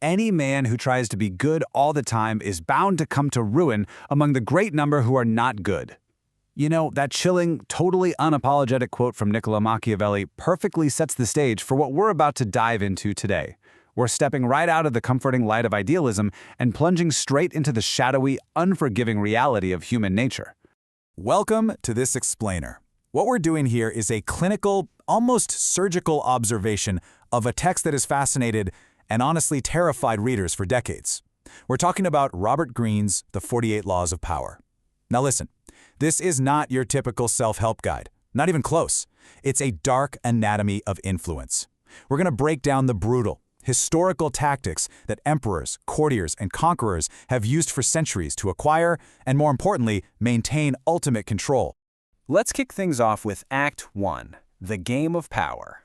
any man who tries to be good all the time is bound to come to ruin among the great number who are not good. You know, that chilling, totally unapologetic quote from Niccolo Machiavelli perfectly sets the stage for what we're about to dive into today. We're stepping right out of the comforting light of idealism and plunging straight into the shadowy, unforgiving reality of human nature. Welcome to this explainer. What we're doing here is a clinical, almost surgical observation of a text that has fascinated and honestly terrified readers for decades. We're talking about Robert Greene's The 48 Laws of Power. Now listen, this is not your typical self-help guide, not even close. It's a dark anatomy of influence. We're going to break down the brutal, historical tactics that emperors, courtiers, and conquerors have used for centuries to acquire and, more importantly, maintain ultimate control. Let's kick things off with Act 1, the game of power.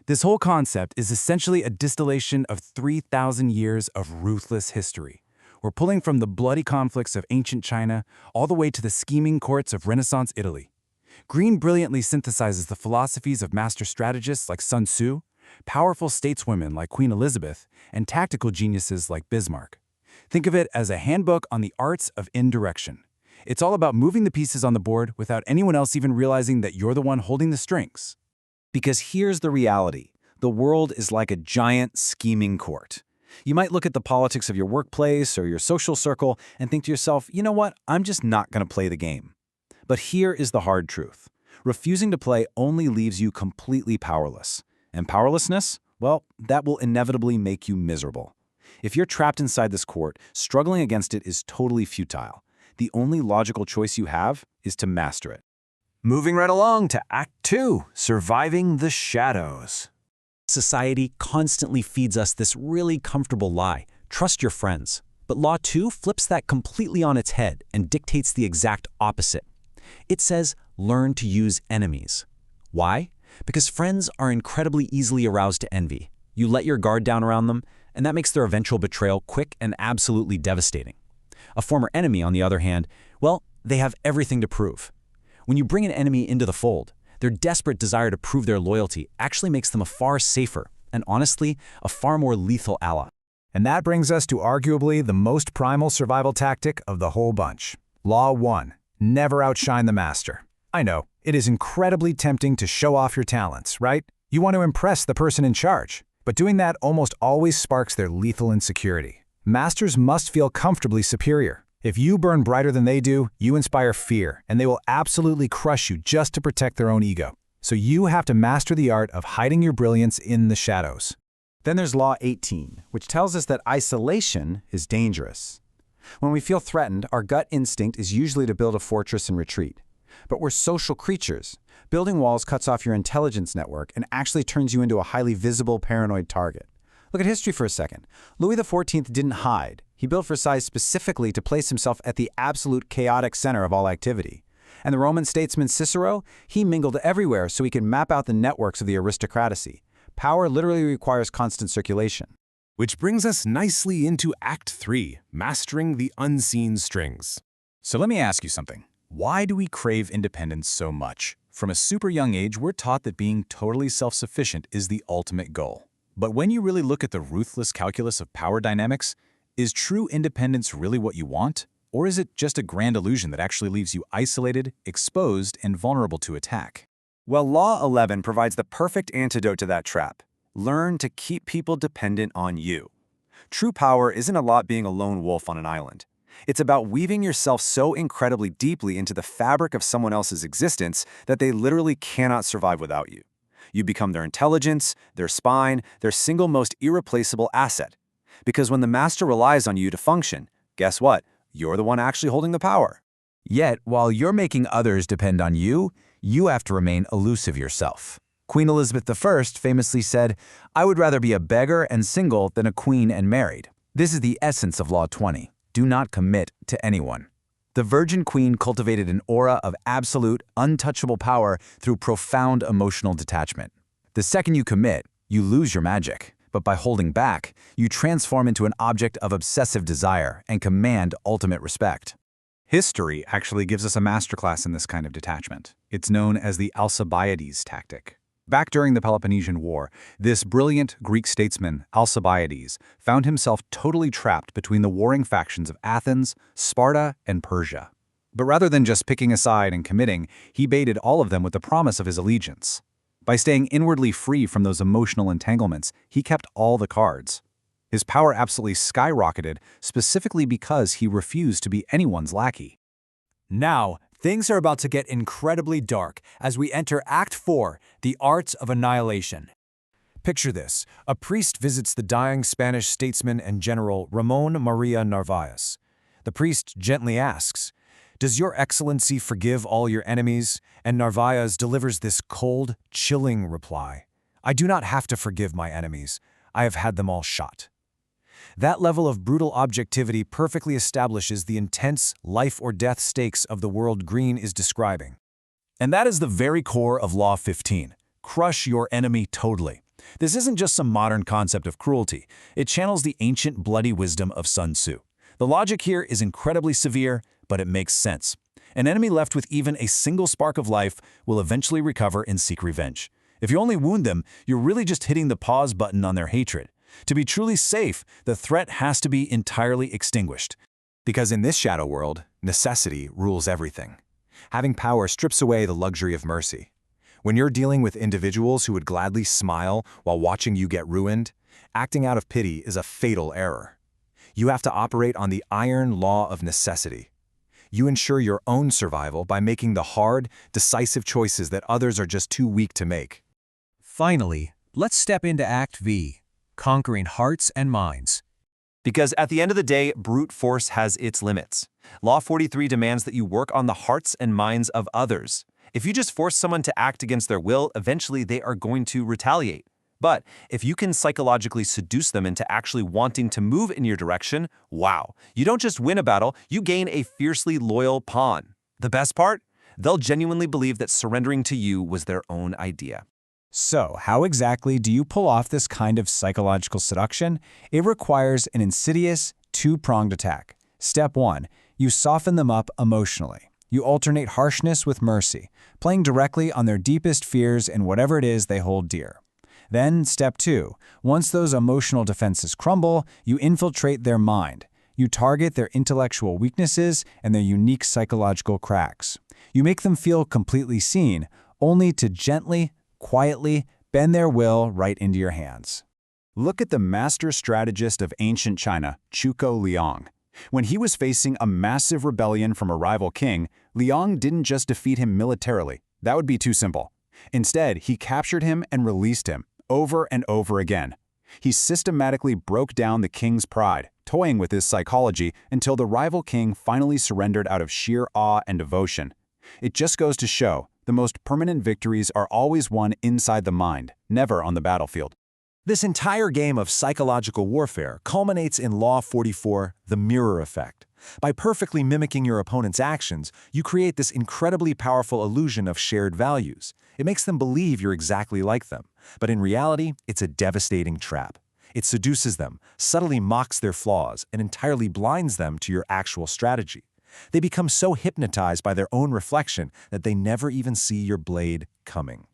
This whole concept is essentially a distillation of 3,000 years of ruthless history. We're pulling from the bloody conflicts of ancient China all the way to the scheming courts of Renaissance Italy. Greene brilliantly synthesizes the philosophies of master strategists like Sun Tzu, powerful stateswomen like Queen Elizabeth, and tactical geniuses like Bismarck. Think of it as a handbook on the arts of indirection. It's all about moving the pieces on the board without anyone else even realizing that you're the one holding the strings. Because here's the reality. The world is like a giant scheming court. You might look at the politics of your workplace or your social circle and think to yourself, you know what, I'm just not going to play the game. But here is the hard truth. Refusing to play only leaves you completely powerless. And powerlessness, well, that will inevitably make you miserable. If you're trapped inside this court, struggling against it is totally futile. The only logical choice you have is to master it. Moving right along to Act 2, Surviving the Shadows. Society constantly feeds us this really comfortable lie, trust your friends. But Law 2 flips that completely on its head and dictates the exact opposite. It says, learn to use enemies. Why? Because friends are incredibly easily aroused to envy. You let your guard down around them, and that makes their eventual betrayal quick and absolutely devastating. A former enemy, on the other hand, well, they have everything to prove. When you bring an enemy into the fold, their desperate desire to prove their loyalty actually makes them a far safer, and honestly, a far more lethal ally. And that brings us to arguably the most primal survival tactic of the whole bunch. Law 1, never outshine the master. I know, it is incredibly tempting to show off your talents, right? You want to impress the person in charge, but doing that almost always sparks their lethal insecurity. Masters must feel comfortably superior. If you burn brighter than they do, you inspire fear, and they will absolutely crush you just to protect their own ego. So you have to master the art of hiding your brilliance in the shadows. Then there's Law 18, which tells us that isolation is dangerous. When we feel threatened, our gut instinct is usually to build a fortress and retreat. But we're social creatures. Building walls cuts off your intelligence network and actually turns you into a highly visible, paranoid target. Look at history for a second. Louis XIV didn't hide. He built Versailles specifically to place himself at the absolute chaotic center of all activity. And the Roman statesman Cicero, he mingled everywhere so he could map out the networks of the aristocracy. Power literally requires constant circulation. Which brings us nicely into Act 3, Mastering the Unseen Strings. So let me ask you something. Why do we crave independence so much? From a super young age, we're taught that being totally self-sufficient is the ultimate goal. But when you really look at the ruthless calculus of power dynamics, is true independence really what you want? Or is it just a grand illusion that actually leaves you isolated, exposed, and vulnerable to attack? Well, Law 11 provides the perfect antidote to that trap. Learn to keep people dependent on you. True power isn't about being a lone wolf on an island. It's about weaving yourself so incredibly deeply into the fabric of someone else's existence that they literally cannot survive without you. You become their intelligence, their spine, their single most irreplaceable asset. Because when the master relies on you to function, guess what? You're the one actually holding the power. Yet, while you're making others depend on you, you have to remain elusive yourself. Queen Elizabeth I famously said, "I would rather be a beggar and single than a queen and married." This is the essence of Law 20. Do not commit to anyone. The Virgin Queen cultivated an aura of absolute, untouchable power through profound emotional detachment. The second you commit, you lose your magic. But by holding back, you transform into an object of obsessive desire and command ultimate respect. History actually gives us a masterclass in this kind of detachment. It's known as the Alcibiades tactic. Back during the Peloponnesian War, this brilliant Greek statesman, Alcibiades, found himself totally trapped between the warring factions of Athens, Sparta, and Persia. But rather than just picking a side and committing, he baited all of them with the promise of his allegiance. By staying inwardly free from those emotional entanglements, he kept all the cards. His power absolutely skyrocketed, specifically because he refused to be anyone's lackey. Now, things are about to get incredibly dark as we enter Act 4, The Arts of Annihilation. Picture this. A priest visits the dying Spanish statesman and general Ramon Maria Narvaez. The priest gently asks, "Does your excellency forgive all your enemies?" And Narvaez delivers this cold, chilling reply, "I do not have to forgive my enemies. I have had them all shot." That level of brutal objectivity perfectly establishes the intense life-or-death stakes of the world Greene is describing. And that is the very core of Law 15. Crush your enemy totally. This isn't just some modern concept of cruelty. It channels the ancient bloody wisdom of Sun Tzu. The logic here is incredibly severe, but it makes sense. An enemy left with even a single spark of life will eventually recover and seek revenge. If you only wound them, you're really just hitting the pause button on their hatred. To be truly safe, the threat has to be entirely extinguished. Because in this shadow world, necessity rules everything. Having power strips away the luxury of mercy. When you're dealing with individuals who would gladly smile while watching you get ruined, acting out of pity is a fatal error. You have to operate on the iron law of necessity. You ensure your own survival by making the hard, decisive choices that others are just too weak to make. Finally, let's step into Act V, Conquering Hearts and Minds. Because at the end of the day, brute force has its limits. Law 43 demands that you work on the hearts and minds of others. If you just force someone to act against their will, eventually they are going to retaliate. But if you can psychologically seduce them into actually wanting to move in your direction, wow, you don't just win a battle, you gain a fiercely loyal pawn. The best part? They'll genuinely believe that surrendering to you was their own idea. So, how exactly do you pull off this kind of psychological seduction? It requires an insidious, two-pronged attack. Step 1. You soften them up emotionally. You alternate harshness with mercy, playing directly on their deepest fears and whatever it is they hold dear. Then, Step 2. Once those emotional defenses crumble, you infiltrate their mind. You target their intellectual weaknesses and their unique psychological cracks. You make them feel completely seen, only to gently, quietly bend their will right into your hands. Look at the master strategist of ancient China, Zhuge Liang. When he was facing a massive rebellion from a rival king, Liang didn't just defeat him militarily. That would be too simple. Instead, he captured him and released him, over and over again. He systematically broke down the king's pride, toying with his psychology until the rival king finally surrendered out of sheer awe and devotion. It just goes to show, the most permanent victories are always won inside the mind, never on the battlefield. This entire game of psychological warfare culminates in Law 44, the mirror effect. By perfectly mimicking your opponent's actions, you create this incredibly powerful illusion of shared values. It makes them believe you're exactly like them. But in reality, it's a devastating trap. It seduces them, subtly mocks their flaws, and entirely blinds them to your actual strategy. They become so hypnotized by their own reflection that they never even see your blade coming.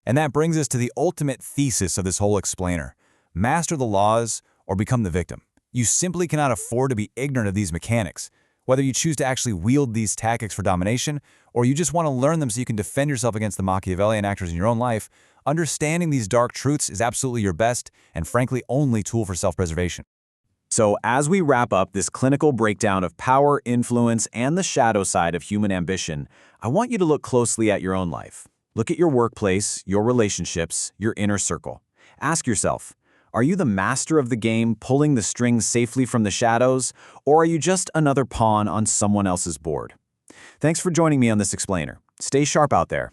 And that brings us to the ultimate thesis of this whole explainer. Master the laws or become the victim. You simply cannot afford to be ignorant of these mechanics. Whether you choose to actually wield these tactics for domination, or you just want to learn them so you can defend yourself against the Machiavellian actors in your own life, understanding these dark truths is absolutely your best and frankly only tool for self-preservation. So as we wrap up this clinical breakdown of power, influence, and the shadow side of human ambition, I want you to look closely at your own life. Look at your workplace, your relationships, your inner circle. Ask yourself, are you the master of the game pulling the strings safely from the shadows, or are you just another pawn on someone else's board? Thanks for joining me on this explainer. Stay sharp out there.